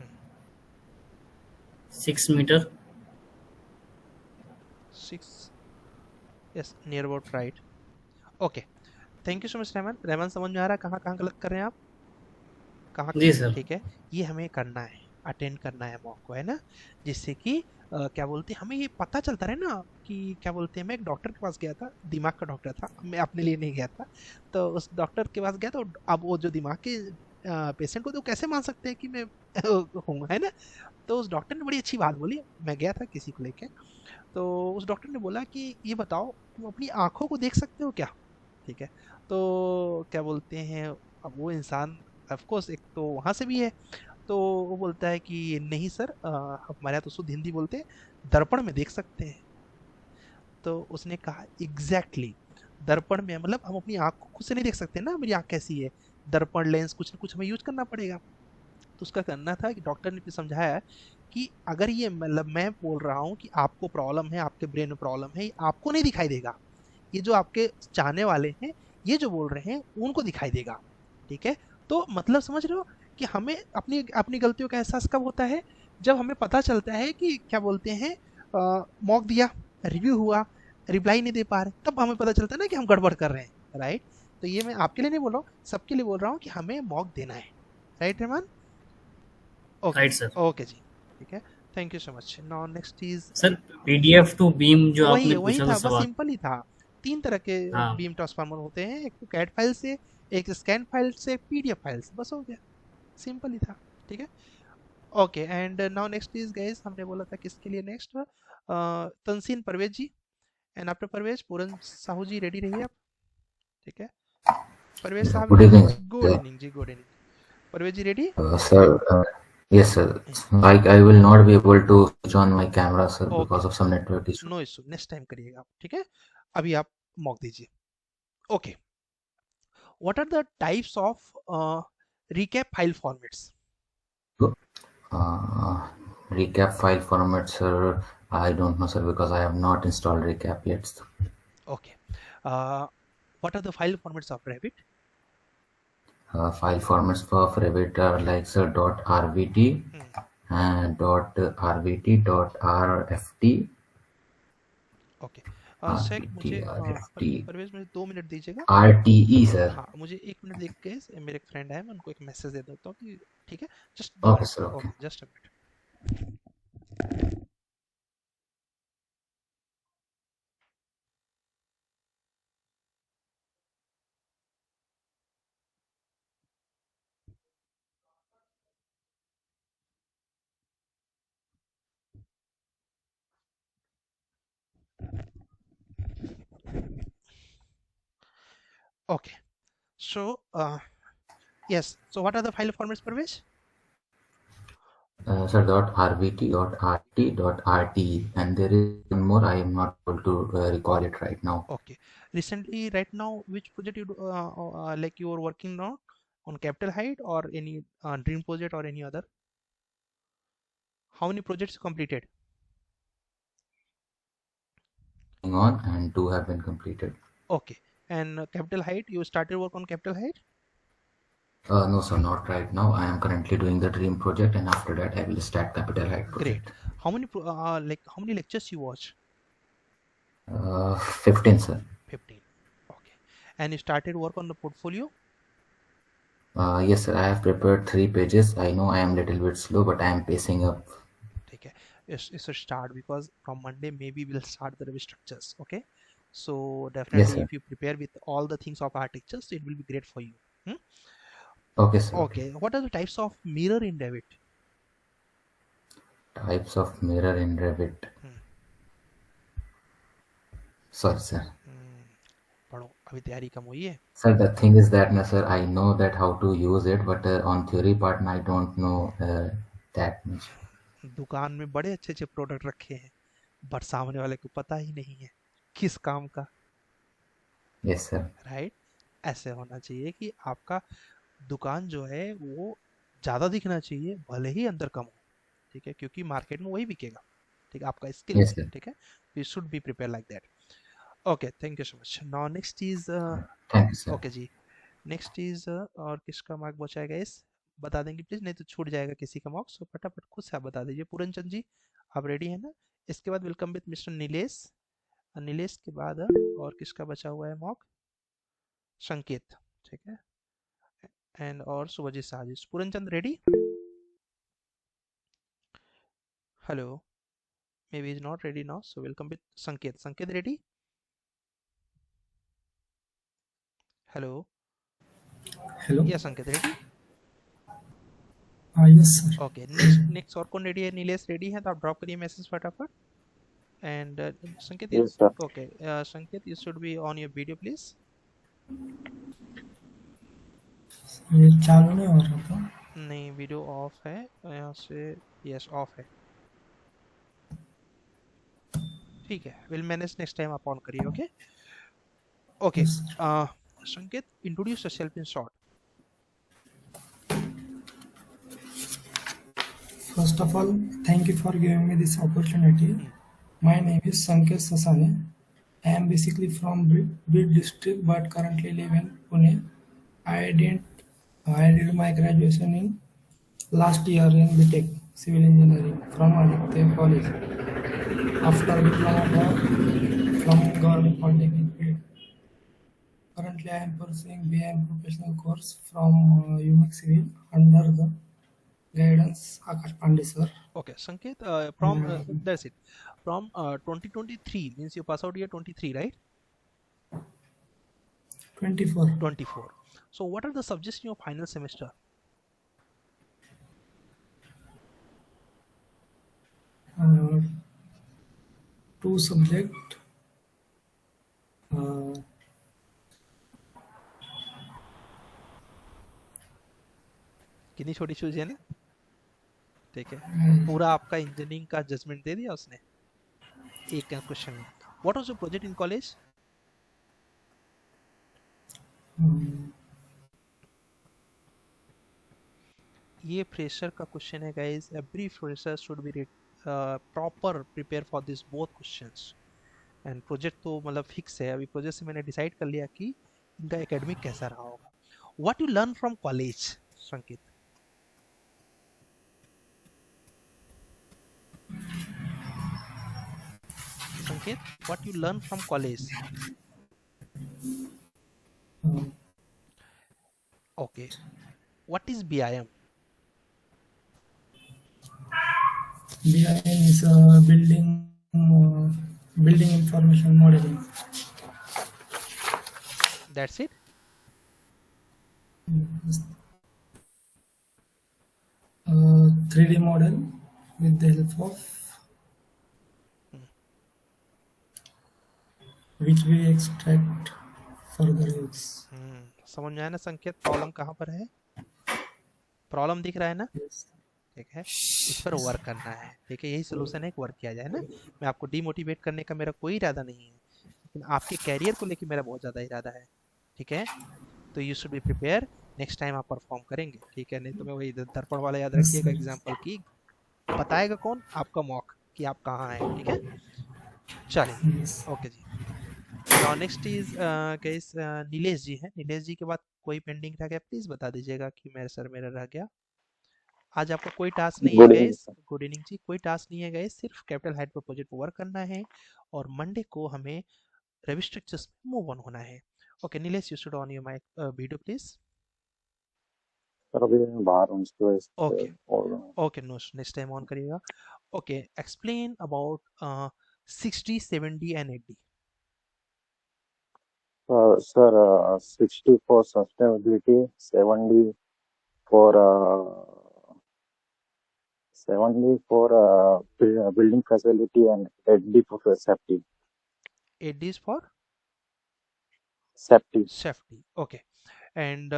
6 meter. 6. Yes, near about right. Okay. Thank you so much Rahman. Rahman समझ में आ रहा है कहाँ कहाँ गलत कर रहे हैं आप? कहाँ? जी सर. ठीक है, ये हमें करना है, अटेंड करना है मॉक को, है ना, जिससे कि क्या बोलते हैं, हमें ये पता चलता रहे ना कि क्या बोलते हैं. मैं एक डॉक्टर के पास गया था, दिमाग का डॉक्टर था, मैं अपने लिए नहीं गया था. तो उस डॉक्टर के पास गया तो अब वो जो दिमाग के पेशेंट को तो कैसे मान सकते हैं कि मैं हूँ, है ना. तो उस डॉक्टर ने बड़ी अच्छी बात बोली. मैं गया था किसी को लेके, तो उस डॉक्टर ने बोला कि ये बताओ तुम अपनी आँखों को देख सकते हो क्या? ठीक है, तो क्या बोलते हैं, अब वो इंसान ऑफकोर्स एक तो वहाँ से भी है, तो वो बोलता है कि नहीं सर, हमारे यहाँ तो शुद्ध हिंदी बोलते हैं, दर्पण में देख सकते हैं. तो उसने कहा एग्जैक्टली. दर्पण में मतलब हम अपनी आँख को खुद से नहीं देख सकते ना, मेरी आँख कैसी है, दर्पण लेंस कुछ ना कुछ हमें यूज करना पड़ेगा। तो उसका करना था कि डॉक्टर ने फिर समझाया कि अगर ये मतलब मैं बोल रहा हूँ कि आपको प्रॉब्लम है, आपके ब्रेन में प्रॉब्लम है, ये आपको नहीं दिखाई देगा, ये जो आपके चाहने वाले हैं ये जो बोल रहे हैं उनको दिखाई देगा, ठीक है। तो मतलब समझ रहे हो कि हमें अपनी अपनी गलतियों का एहसास कब होता है, जब हमें पता चलता है कि क्या बोलते हैं मॉक दिया, रिव्यू हुआ, रिप्लाई नहीं दे पा रहे, तब हमें पता चलता है ना कि हम गड़बड़ कर रहे हैं, राइट। तो ये मैं आपके लिए नहीं बोल रहा हूँ, सबके लिए बोल रहा हूँ कि हमें मॉक देना है, right Rahman? Okay right sir. Okay ji, ठीक है, thank you so much. Now next is sir PDF to beam जो वही आपने वही पूछा था, था बस सवाल। सिंपल ही था। 3 तरह के हाँ बीम ट्रांसफार्मर होते हैं, एक तो कैट फाइल से, एक स्कैन फाइल से, एक पीडीएफ फाइल से, बस हो गया, सिंपल ही था, ठीक है। Okay and now next is guys, हमने बोला था किसके लिए next, Tanseen Parvez ji, and after Parvez Puran Sahu ji, ready रहिए आप, ठीक है। Parvez sahib, Good evening, good evening ji, good evening. Parvez ji ready? sir. Yes, sir. I will not be able to switch on my camera, sir, ओके, because of some network issue. No issue, next time करिएगा आप, ठीक है। अभी आप मॉक दीजिए। Okay, what are the types of recap file formats? Recap file format, sir. I don't know, sir, because I have not installed recap yet. Okay, what are the file formats of Revit? File formats for Revit are like, sir, .rvt and .rvt, .rft. Okay sir, मुझे परवेज मुझे 2 minute दीजिएगा। RTE, sir. हाँ, मुझे 1 minute देख के मेरे एक friend है, मैं उनको एक मैसेज दे देता हूँ कि ठीक है, just 2 Okay, minute, sir. Okay. Okay just a minute. Okay, so yes, so what are the file formats, Parvesh? Sir, .rvt, .rt, .rte, and there is one more. I am not able to recall it right now. Okay, recently, right now, which project you do, like you are working on Capital Height or any dream project or any other? How many projects you completed? On and 2 have been completed. Okay, and Capital Height, you started work on Capital Height? No, sir, not right now. I am currently doing the dream project, and after that, I will start Capital Height project. Great. How many how many lectures you watch? 15, sir. 15. Okay, and you started work on the portfolio? Yes, sir. I have prepared 3 pages. I know I am little bit slow, but I am pacing up. Okay, it's a start, because from Monday maybe we'll start the Revit structures. Okay, so definitely Yes, if you prepare with all the things of architectures, it will be great for you. Okay, sir. Okay, what are the types of mirror in Revit? Types of mirror in Revit. Sorry, sir. पढ़ो, अभी तैयारी कम हुई है। Sir, the thing is that, no, sir, I know that how to use it, but on theory part, I don't know that much. दुकान में बड़े अच्छे अच्छे प्रोडक्ट रखे हैं, पर सामने वाले को पता ही नहीं है किस काम का। Yes, sir. राइट, ऐसे होना चाहिए कि आपका दुकान जो है वो ज़्यादा दिखना चाहिए, भले ही अंदर कम हो, ठीक है, क्योंकि मार्केट में वही बिकेगा, ठीक है, आपका स्किल Yes, है, sir. ठीक है, you should be prepare like that. Okay, thank you so much. Now next is Thank you, sir. Okay जी, नेक्स्ट इज और किसका मार्क बचाएगा, इस बता देंगे प्लीज, नहीं तो छूट जाएगा किसी का मार्क्स, तो फटाफट खुद से आप बता दीजिए। पूरनचंद जी, आप रेडी है ना? इसके बाद welcome with mister Nilesh, Nilesh के बाद और किसका बचा हुआ है मॉक? संकेत, ठीक है, एंड और Subhajit Shah ji. Puranchand ready? Hello, maybe is not ready now, so welcome with Sanket. Sanket ready? Hello. Hello. Yeah, Sanket ready? Yes sir. Okay, next और कौन रेडी है? नीलेश रेडी है तो आप ड्रॉप करिए मैसेज फटाफट। एंड संकेत, Yes, sir. ओके, संकेत you should be on your video please. ये चालू नहीं हो रहा था। नहीं, वीडियो ऑफ है यहाँ से, यस ऑफ है, ठीक है, विल मैनेज नेक्स्ट टाइम, आप ऑन करिए। Okay Okay. Yes, sir. Sanket, introduce yourself in short. First of all, thank you for giving me this opportunity. My name is Sanket Sasane. I am basically from Bid district but currently live in Pune. I did I did my graduation in last year in BTech Civil Engineering from Aditya College. After diploma from Government Polytechnic Bid. Currently, I am pursuing BIM professional course from UMAC Civil under the guidance Akash Pandey sir. Okay, Sanket, from Uh, that's it. From 2023 means you pass out year 23, right? 24. 24. So what are the subjects in your final semester? Uh, two subject. Uh, कितनी छोटी चीज है ना, ठीक है, पूरा आपका engineering का जजमेंट दे दिया उसने एक क्वेश्चन में. What was your project in college? ये फ्रेशर का क्वेश्चन है guys. Every fresher should be proper prepare for this both questions. And project तो मतलब फिक्स है. अभी प्रोजेक्ट से मैंने डिसाइड कर लिया कि इनका एकेडमिक कैसा रहा होगा. What you learn from college, संकेत? Sanket, what you learn from college? Okay. What is BIM? BIM is building information modeling. That's it? 3D model with the help of which we extract further use. समझ में आया ना संकेत? Problem कहाँ पर है? Problem दिख रहा है ना? ठीक है, इस पर वर्क करना है. ठीक है, यही सोल्यूशन है कि वर्क किया जाए ना. मैं आपको डिमोटिवेट करने का मेरा कोई इरादा नहीं है, लेकिन आपके कैरियर को लेकर मेरा बहुत ज़्यादा इरादा है. ठीक है, तो you should be prepare. Next time आप परफॉर्म करेंगे. ठीक है, नहीं तो मैं वही दर्पण वाला याद रखिएगा एग्जाम्पल की. बताएगा कौन? आपका मॉक कि आप कहाँ हैं. ठीक है, चलिए. Okay ji. Now next is guys Nilesh ji हैं. नीलेश जी के बाद कोई पेंडिंग रह गया प्लीज बता दीजिएगा कि मेरे सर मेरा रह गया. आज आपका कोई टास्क नहीं है गाइस. गुड इवनिंग जी. कोई टास्क नहीं है गाइस, सिर्फ कैपिटल हाइट पर प्रोजेक्ट वर्क करना है और मंडे को हमें रेवी स्ट्रक्चर्स में मूव ऑन होना है. Okay Nilesh, you should on your mike video please. Sir अभी मैं बाहर हूँ इसकी वजह से. Okay okay, no next time on करिएगा. Okay, explain about 6D 7D and 8D. Sir, 60 for sustainability, 70 for 70 for building facility, and 8D for safety. 8D is for safety. Safety. Okay, and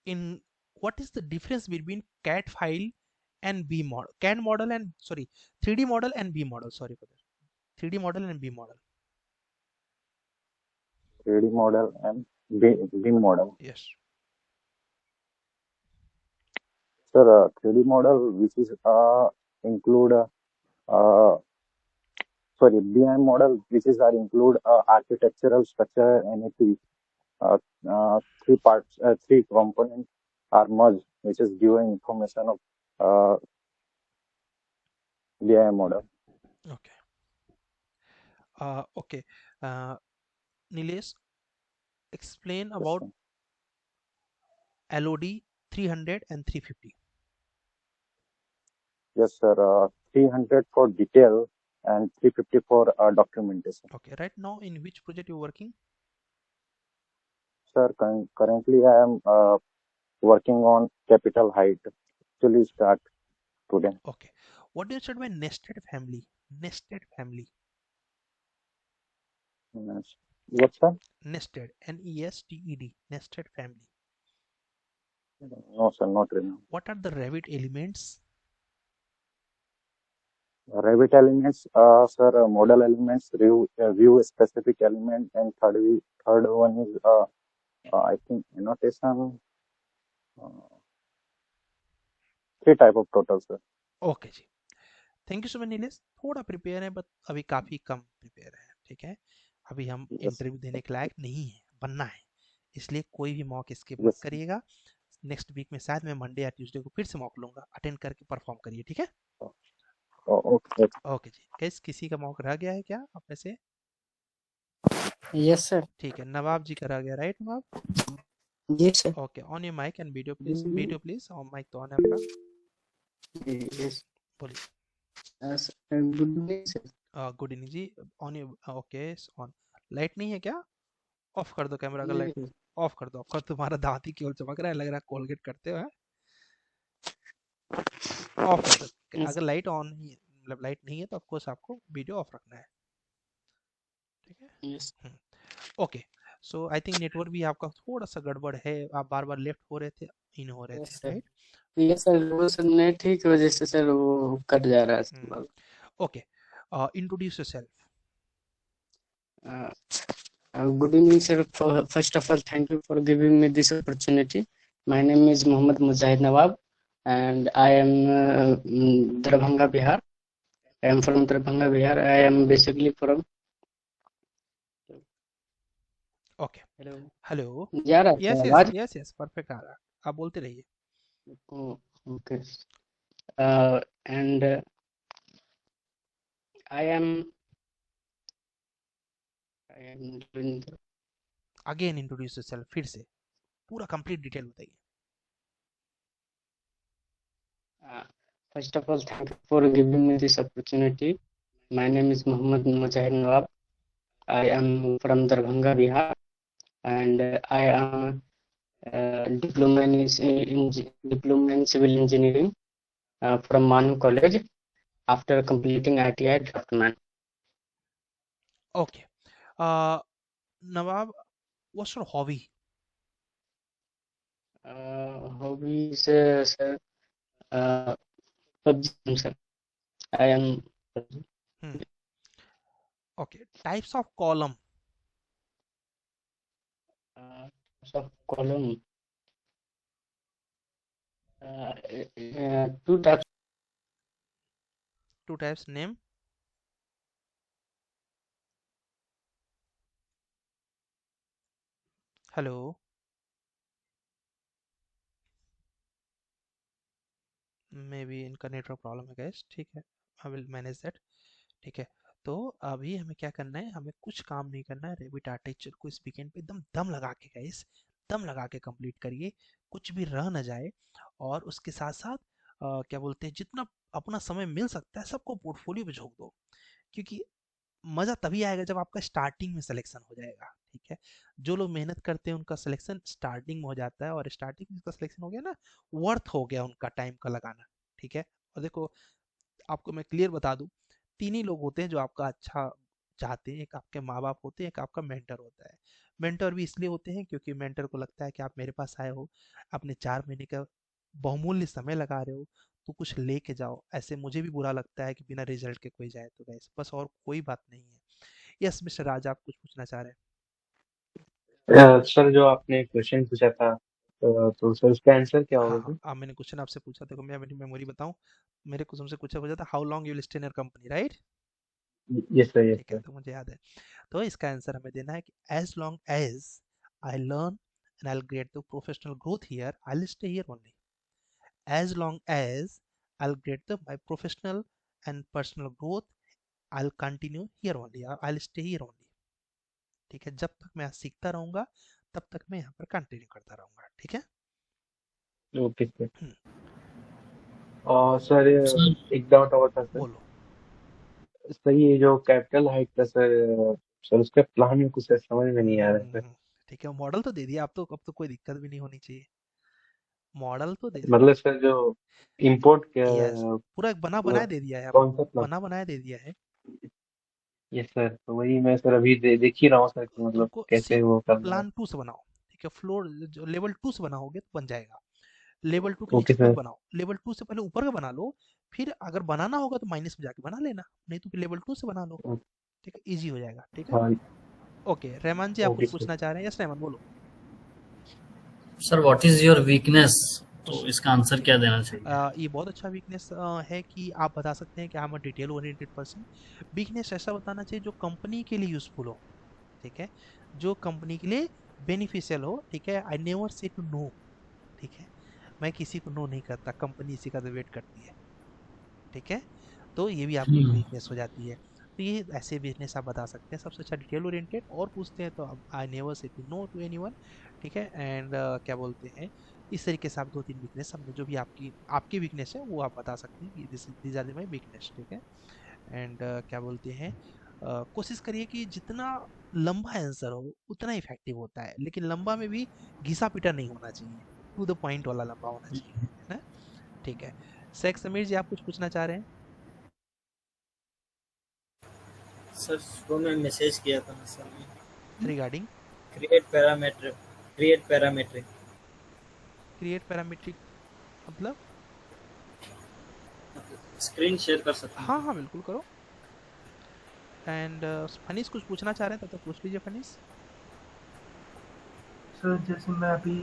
in what is the difference between CAD file and B model? CAD model and 3D model and B model. Sorry for that. 3D model and B model. 3D model and B model. Yes. Sir, 3D model which is include BIM model which is include architectural structure and three parts, three components are merged, which is giving information of BIM model. Okay. Okay. Nilesh, explain about LOD 300 and 350. Yes, sir. 300 for detail and 350 for documentation. Okay. Right now, in which project you working? Sir, currently I am working on Capital Height. Actually, start today. Okay. What do you said by nested family? Nested family. What, sir? Nested. Nested. Nested family. No, sir, not really. What are the Revit elements? Revit elements, sir, model elements, view specific element, and third one is I think annotation. Three type of total, sir. Okay जी, thank you so much Nilesh. थोड़ा prepare है but अभी काफ़ी कम prepare है, ठीक है। अभी हम Yes, इंटरव्यू देने के लायक नहीं है, बनना है, इसलिए कोई भी मॉक स्किप मत yes. करिएगा। नेक्स्ट वीक में शायद मैं मंडे या ट्यूसडे को फिर से मॉक लूंगा, अटेंड करके परफॉर्म करिए, ठीक है। Okay. ओके जी, कैस किसी का मॉक रह गया है क्या आप में से? Yes, sir. ठीक है, नवाब जी का रह गया, right Nawab? Yes, sir. Okay, on your mic and video please, on mic तो ऑन है आपका, Yes. बोलिए। Good evening, sir. Good evening जी, on your okay, on. Light नहीं है क्या? ऑफ कर दो कैमरा का लाइट, Yes. ऑफ कर दो। आपका तुम्हारा दांत ही केवल चमक रहा है, लग रहा है कोलगेट करते हो, है? ऑफ कर दो। Yes. अगर लाइट ऑन ही मतलब लाइट नहीं है तो ऑफकोर्स आपको वीडियो ऑफ रखना है, ठीक है। Yes. Okay, so I think network भी आपका थोड़ा सा गड़बड़ है, आप बार बार लेफ्ट हो रहे थे, इन हो रहे Yes, थे, sir. राइट? Yes, sir. वो सर नेट ही की वजह से सर वो कट जा रहा है। Okay, introduce yourself. Good evening, sir. First of all, thank you for giving me this opportunity. My name is Mohammad Mujahid Nawab, and I am Darbhanga, Bihar. I am from Darbhanga, Bihar. I am basically from. Okay, Hello. Hello, जा रहा है yes yes आवाज? Yes yes, perfect आ रहा है, आप बोलते रहिए। Oh, okay. And I am doing again introduce yourself, फिर से पूरा कंप्लीट डिटेल बताइए। First of all, thank you for giving me this opportunity. My name is Mohammad Mujahid Nawab. I am from Darbhanga, Bihar, and I am diploma in civil engineering from Manu College after completing ITI Draftman. Okay, Nawab, what's your hobby? Hobbies, sir, PUBG, sir. I am. Okay, types of column. Types of column. Two types. Two types, name. Hello. May be इनका network problem है gas, ठीक है, I will manage that, ठीक है। तो अभी हमें क्या करना है, हमें कुछ काम नहीं करना है, रेविट आर्किटेक्चर को इस वीकेंड पे एकदम दम लगा के गैस, दम लगा के कंप्लीट करिए, कुछ भी रह ना जाए। और उसके साथ साथ क्या बोलते हैं, जितना अपना समय मिल सकता है सबको पोर्टफोलियो पे झोंक दो, क्योंकि मज़ा तभी आएगा जब आपका स्टार्टिंग में सिलेक्शन हो जाएगा, ठीक है। जो लोग मेहनत करते हैं उनका सिलेक्शन स्टार्टिंग में हो जाता है, और स्टार्टिंग में उसका सिलेक्शन हो गया ना, वर्थ हो गया उनका टाइम का लगाना, ठीक है। और देखो, आपको मैं क्लियर बता दूं, तीन ही लोग होते हैं जो आपका अच्छा चाहते हैं, एक आपके माँ बाप होते हैं, एक आपका मेंटर होता है। मेंटर भी इसलिए होते हैं क्योंकि मेंटर को लगता है कि आप मेरे पास आए हो, आपने 4 महीने का बहुमूल्य समय लगा रहे हो, तो कुछ लेके जाओ। ऐसे मुझे भी बुरा लगता है कि बिना रिजल्ट के कोई जाए, तो गाइस बस, और कोई बात नहीं है। यस मिस्टर राज, आप कुछ पूछना चाह रहे हैं? सर जो आपने क्वेश्चन पूछा था तो सर उसका आंसर क्या होगा हाँ, अब मैंने क्वेश्चन आपसे पूछा, देखो मैं अपनी मेमोरी बताऊं, मेरे क्वेश्चन से पूछा था, how long you will stay in your company, right? Yes sir, yes ठीक है, सर। तो मुझे याद है। तो इसका आंसर हमें देना है कि as long as I learn and I get the professional growth here, I will stay here only. As long as I get the my professional and personal growth, I will continue here only, I will stay here only, ठीक है। जब तक मैं यहाँ सीखता रहूंगा तब तक मैं यहाँ पर कंटिन्यू करता रहूंगा, ठीक है। Okay sir. और सर एक डाउट और था सर। बोलो। सर ये जो कैपिटल हाइक का सर उसका प्लान में कुछ समझ में नहीं आ रहा है सर। ठीक है, मॉडल तो दे दिया, अब तो कोई दिक्कत भी नहीं होनी चाहिए, मॉडल तो दे मतलब सर जो इम्पोर्ट यस, पूरा एक बना बनाया दे दिया है कौन आपको, सा प्लान? बना बनाया दे दिया है। यस सर, तो वही मैं सर अभी देख ही रहा हूँ सर कि मतलब तुमको कैसे वो करना है। प्लान 2 से बनाओ, ठीक है, फ्लोर जो लेवल 2 से बनाओगे तो बन जाएगा। लेवल 2 के ओके नीचे मत सर। बनाओ, लेवल 2 से पहले ऊपर का बना लो, फिर अगर बनाना होगा तो माइनस में जाके बना लेना, नहीं तो फिर लेवल 2 से बना लो, ठीक है, इजी हो जाएगा, ठीक है। हाँ ओके, रहमान जी आप ओके कुछ सर। पूछना चाह रहे हैं? यस रहमान बोलो। Sir what is your weakness, तो इसका आंसर क्या देना चाहिए? ये बहुत अच्छा वीकनेस है कि आप बता सकते हैं कि I am a detail oriented person. Weakness ऐसा बताना चाहिए जो कंपनी के लिए यूजफुल हो, ठीक है, जो कंपनी के लिए बेनिफिशियल हो, ठीक है। I never say to no, ठीक है, मैं किसी को नो नहीं करता, कंपनी इसी का वेट करती है, ठीक है, तो ये भी आपकी एक वीकनेस हो जाती है। तो ये ऐसे वीकनेस आप बता सकते हैं। सबसे अच्छा डिटेल ओरिएंटेड। और पूछते हैं तो I never say to no to anyone, ठीक है। एंड क्या बोलते हैं, इस तरीके से आप 2-3 वीकनेस समझो, जो भी आपकी वीकनेस है वो आप बता सकते हैं कि दिस आर माय वीकनेस, ठीक है। एंड क्या बोलते हैं, कोशिश करिए कि जितना लंबा आंसर हो उतना इफेक्टिव होता है, लेकिन लंबा में भी घिसा पिटा नहीं होना चाहिए, टू द पॉइंट वाला लंबा होना चाहिए, है ना, ठीक है। शेख समीर जी आप कुछ पूछना चाह रहे हैं? सर सुबह में मैसेज किया था ना सर मैं, regarding create parametric create parametric मतलब स्क्रीन शेयर कर सकते हैं? हाँ हाँ बिल्कुल करो। एंड फनीस कुछ पूछना चाह रहे हैं तो पूछ लीजिए फनीस। सर जैसे मैं अभी